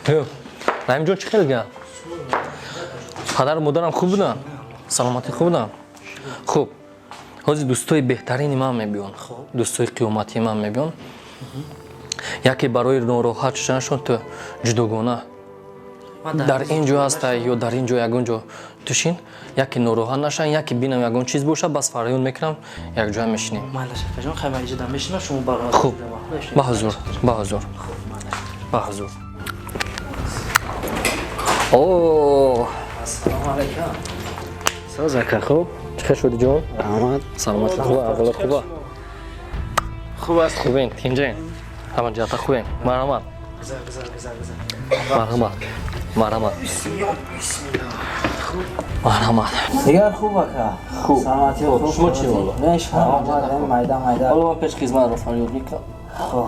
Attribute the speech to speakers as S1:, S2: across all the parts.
S1: Rahim jon چی خیلی گم؟ پدر و مادرم خوب بودن؟ سلامتی خوب بودن؟ خوب حاضر دوستای بهترین من میبیون دوستای قیامتی من میبیون یکی برای ناراحت شدنشون تو جداگانه در اینجا هست یا در اینجا یگون جا توشین یکی ناراحت نشن یکی بینم یگون چیز باشه بس فریاد میکنم یک جای میشینیم
S2: مالا شفا جان خیلی اینجا دم میشینم شما بالا
S1: خوب با حضور با حضور با حضور اوه
S2: السلام علیکم
S1: سلام خوب چه شدی جان
S2: رحمت
S1: سلامت خوبه اول خوبه
S2: خوب است
S1: خوبین تینجین همه جهت خوبین مرحمت مرحمت مرحمت مرحمت
S2: دیگر خوبه که
S1: خوب
S2: سلامتی خوب
S1: شما چی والا
S2: نیش فراماد مایده
S1: حالا من پیش خدمت رو فریاد میکنم
S2: خوب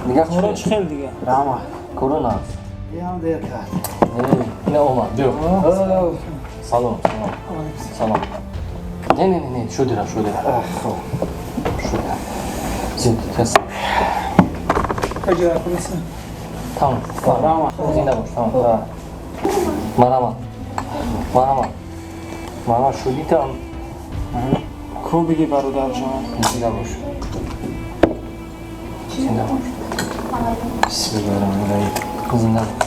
S1: دیگر چی
S2: خیلی دیگه رحمت
S1: کرونا
S2: یه هم دیر کرد
S1: نه اومد بیا سلام سلام نه شدی را خوب شدی زود کس
S2: کجا کنیسه
S1: تمام زنده باش تمام مرحمت شدی تمام
S2: خوب بگی برادر جان
S1: زنده باش
S2: بسم الله الرحمن الرحیم
S1: زنده باش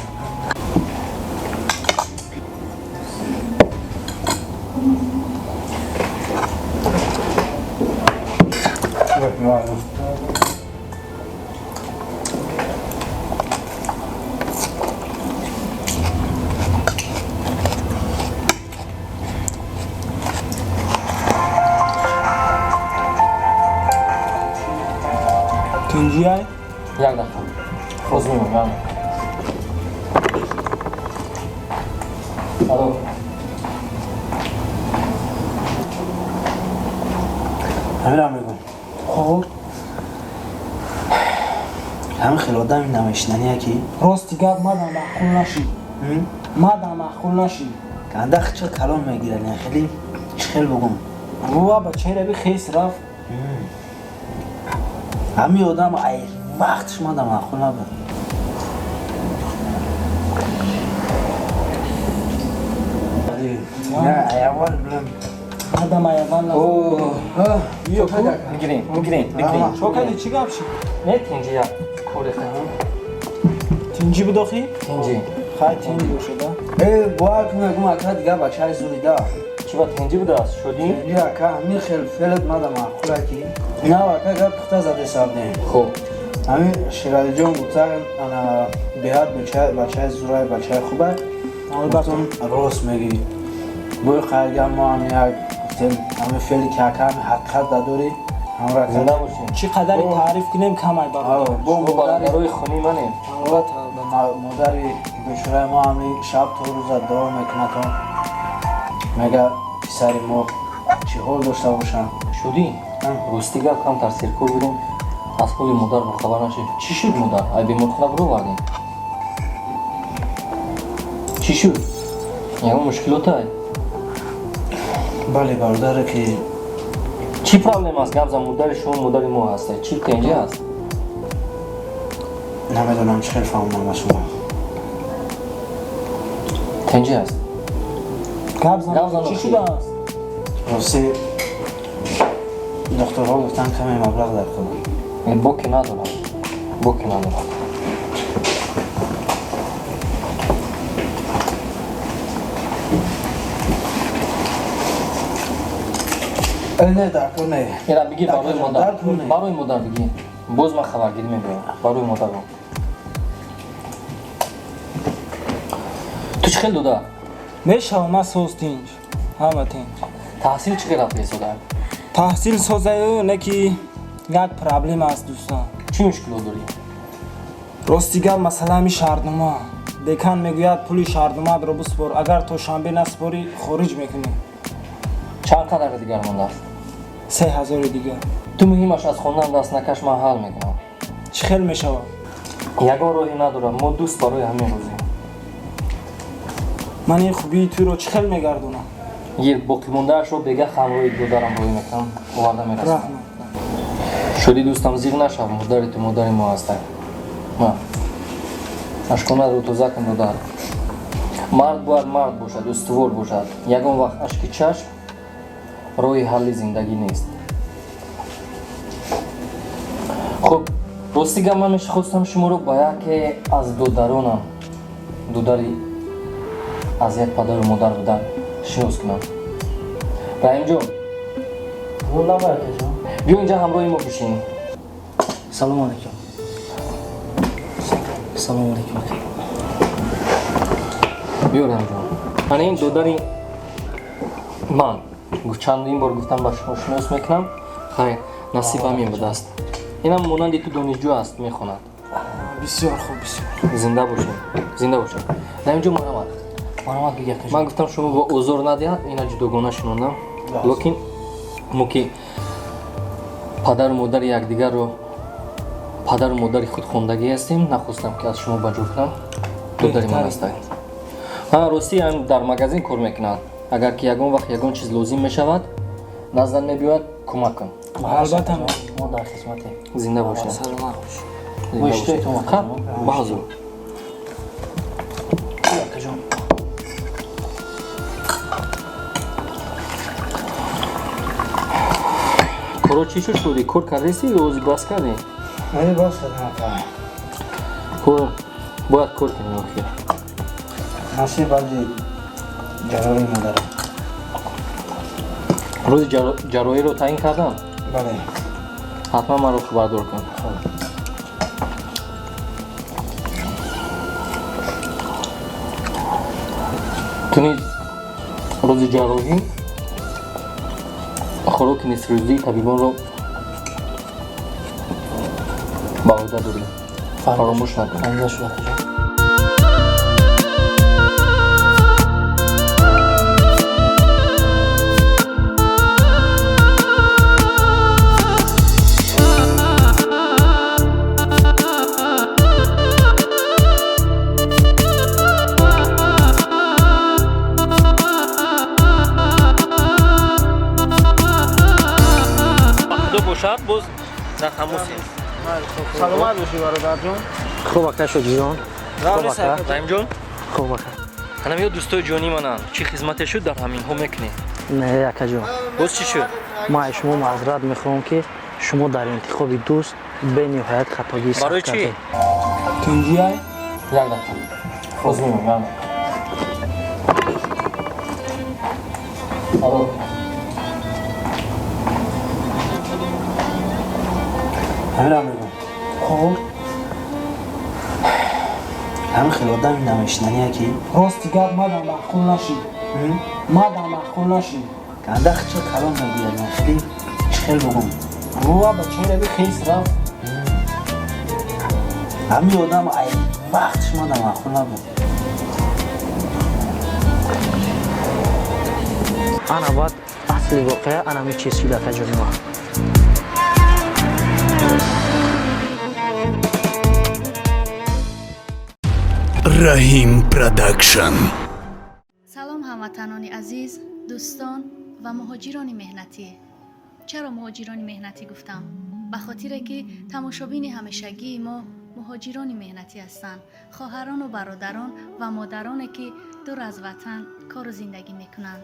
S2: تنجیه
S1: یک دفعه خوز میمون الو
S2: همین میگم خوب همین خیلی آدم این نمیشننی یکی راستی گفت مادم معقول نشی مادم معقول نشی اندخ چه کلام میگیرن خیلی خیلی بگم روح بچه را بی خیس رفت همین آدم ای وقتش مادم معقول نبود نه ایوال بلم مادم ایوال نبود
S1: میگیرین
S2: شوکدی چی گفت شی؟
S1: نه تینجی یا کوره
S2: تنجی بداخی؟
S1: تینجی
S2: خیلی تنجی شده باید میگم اکا دیگه بچه های زونی دا
S1: چی با تینجی بود است شدی؟
S2: تنجی اکا همین خیلی فیلت مادم معقوله کی نه اکا گفت پخته زده ساب نه
S1: خوب
S2: همین شیرالی جان گفتن انا بیاد بچه های زورای بچه های خوبه گفتم راست میگی بوی خیلی ما هم یک گفتیم همین فیلی که اکا همین حقیقت دادوری همراه
S1: زنده باشین
S2: چی قدری تعریف کنیم کم ای برادر
S1: با برادرای خونی منیم
S2: مادری بشوره ما همین شب تو روز دعا میکنه تا میگه پسری ما چی حال داشته باشن
S1: شدی؟ روستیگه کم ترسیر کور بودیم از پول مادر بخبر نشید چی شد مادر؟ ای بیمار خونه برو بردیم چی شد؟ یه مشکلات های؟
S2: بله برادره که
S1: چی پرابلم است؟ گفت مادر شما مادر ما هسته چی تنجی هست؟
S2: نمیدونم چه خیلی فهمم از شما
S1: تنجی هست؟
S2: گفت چی شده است؟ راستی دکترها گفتن کمی مبلغ در کنم
S1: بوکی ندارم
S2: نه در کنه
S1: اینا بگی برای مادر بگی باز من خبرگیری میکنم برای مادر رو تو چه خیلی دوده؟
S2: میشه ما سوز تینج همه تینج
S1: تحصیل چه رفته سوده؟
S2: تحصیل سوزه نکی یک پرابلم است دوستان
S1: چی مشکل داری؟
S2: راستیگر مسئله می شاردنما دکان میگوید پولی شاردنما رو بسپر اگر تو شنبه نسپاری خارج میکنی
S1: چند قدر دیگر مونده است؟
S2: 3000 دیگر
S1: تو مهمش از خوندن دست نکش من حل میکنم
S2: چه خیلی میشه
S1: یگان راهی ندارم ما دوست برای همین روزی
S2: من این خوبی تو رو چه خیلی میگردونم
S1: یه باقی مونده رو بگه خمروی دو دارم روی میکنم وارده میرسم
S2: رحمت
S1: شدی دوستم زیر نشم مادر تو مادر ما هستن ашкона рӯтоза кун модар. Мард бояд мард бошад, устувор бошад. Ягон вақт ашки чашм роҳи ҳалли зиндагӣ нест. хуб, рости гап ман мехостам шуморо ба яке аз додаронам, додари аз як падару модар будан шинос кунам. Раҳимҷон, биё инҷа ҳамроҳи мо бишин.
S2: салом алейкум. салом алейкум.
S1: биё Раҳимҷон, ана ин додари ман чандин бор гуфтам ба шумо шинос мекунам. хайр, насиб ҳамин будааст. инам монанди ту донишҷӯ аст, мехонад.
S2: бисёр хуб, бисёр.
S1: Зинда бошед, зинда бошед. Раҳимҷон, марҳамат.
S2: марҳамат бигар.
S1: ман гуфтам шумо бо озор надиҳад, ина ҷудогона шинондам. Лекин мо ки падару модари якдигарро падару модари худ хондагӣ ҳастем, нахостам ки аз шумо баҷо кунам. додари ман ҳастед. Рости ҳам дар магазин кор мекунад. Агар ки ягон вақт ягон чиз лозим мешавад, наздам мебиёяд, кӯмак кун.
S2: албатта мо дар хизматем.
S1: Зинда бошед.
S2: саломат бош.
S1: Зинда бошед. Хаб, ба ҳазур.
S2: акаҷон.
S1: коро чӣ шуд шуди? Кор кардеси ё ози бас кардӣ?
S2: мани бос кардам ака.
S1: Кор бояд кор кунӣ охир.
S2: насиб баъди ҷарроҳи модарам.
S1: рӯзи ҷарроҳиро таъин кардам?
S2: бале.
S1: ҳатман маро хабардор кун. ту низ рӯзи ҷарроҳӣ хӯроки нисфрӯзии табибонро ба оида дорӣ. фаромӯш накун.
S2: фаҳмида шуд акаҷон.
S1: бошад боз дар тамосем.
S2: саломат бошӣ бародарҷон.
S3: خوب اکا شد جیان. خوب اکا.
S1: раҳимҷон,
S3: خوب اکا.
S1: ҳанам ё дӯстои ҷонӣ мананд. чӣ хизмате шуд дар ҳаминҳо мекунӣ?
S3: نه اکا جان.
S1: боз чӣ шуд?
S3: ما از شما معذرت میخوام که شما در انتخاب دوست به نهایت خطاگی سخت
S1: барои чӣ?
S3: کردید.
S2: тунҷиай
S1: як дақа. боз мемон, як дақа. алло.
S2: ҳамира мегӯм. хоб ҳама хело одами намешнания ки рости гап мадан маъқул нашид. мадан маъқул нашид. кандах чӣ калом мегӯяд ман хеле чихел бугум. рӯа ба чораби хес рафт. ҳамин одам ай вақтш мадан маъқул набуд.
S3: انا باید اصلی واقعه انا می چیز شده اکا جان ما.
S4: Rahim Production.
S5: салом ҳамватанони азиз, дӯстон ва муҳоҷирони меҳнатӣ. чаро муҳоҷирони меҳнатӣ гуфтам? ба хотире ки тамошобини ҳамешагии мо муҳоҷирони меҳнатӣ ҳастанд, хоҳарону бародарон ва модароне ки дур аз ватан кору зиндагӣ мекунанд.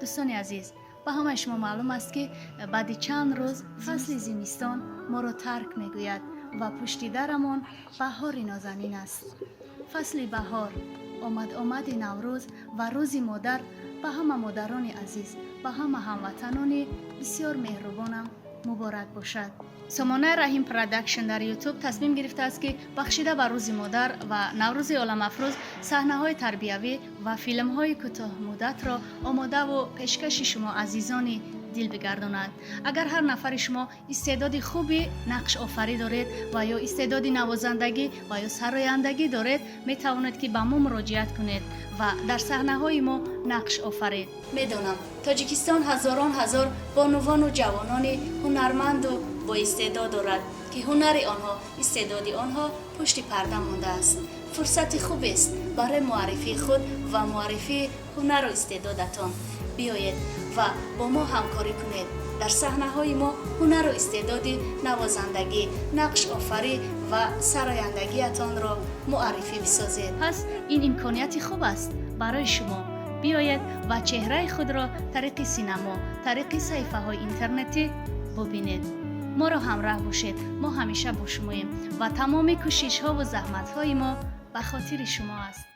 S5: дӯстони азиз, ба ҳамаи шумо маълум аст ки баъди чанд рӯз фасли зимистон моро тарк мегӯяд ва пушти дарамон баҳори нозанин аст. фасли баҳор, омади наврӯз ва рӯзи модар ба ҳама модарони азиз, ба ҳама ҳамватанони бисёр меҳрубонам муборак бошад. сомонаи Rahim Production дар YouTube тасмим гирифтааст ки бахшида ба рӯзи модар ва наврӯзи оламафрӯз саҳнаҳои тарбиявӣ ва филмҳои кӯтоҳмуддатро омодаву пешкаши шумо азизони дил бигардонад. агар ҳар нафари шумо истеъдоди хуби нақш офарӣ доред ва ё истеъдоди навозандагӣ ва ё сарояндагӣ доред, метавонед ки ба мо муроҷиат кунед ва дар саҳнаҳои мо нақш офаред. медонам тоҷикистон ҳазорон ҳазор бонувону ҷавонони ҳунарманду боистеъдод дорад ки ҳунари онҳо, истеъдоди онҳо пушти парда мондааст. фурсати хубест барои муаррифии худ ва муаррифии ҳунару истеъдодатон. биёед ва бо мо ҳамкорӣ кунед дар саҳнаҳои мо ҳунару истеъдоди навозандагӣ, нақшофарӣ ва сарояндагиатонро муаррифӣ бисозед. пас ин имконияти хуб аст барои шумо. биёед ва чеҳраи худро тариқи синамо, тариқи саҳифаҳои интернетӣ бубинед. моро ҳамроҳ бошед. мо ҳамеша бо шумоем ва тамоми кӯшишҳо ва заҳматҳои мо ба хотири шумо аст.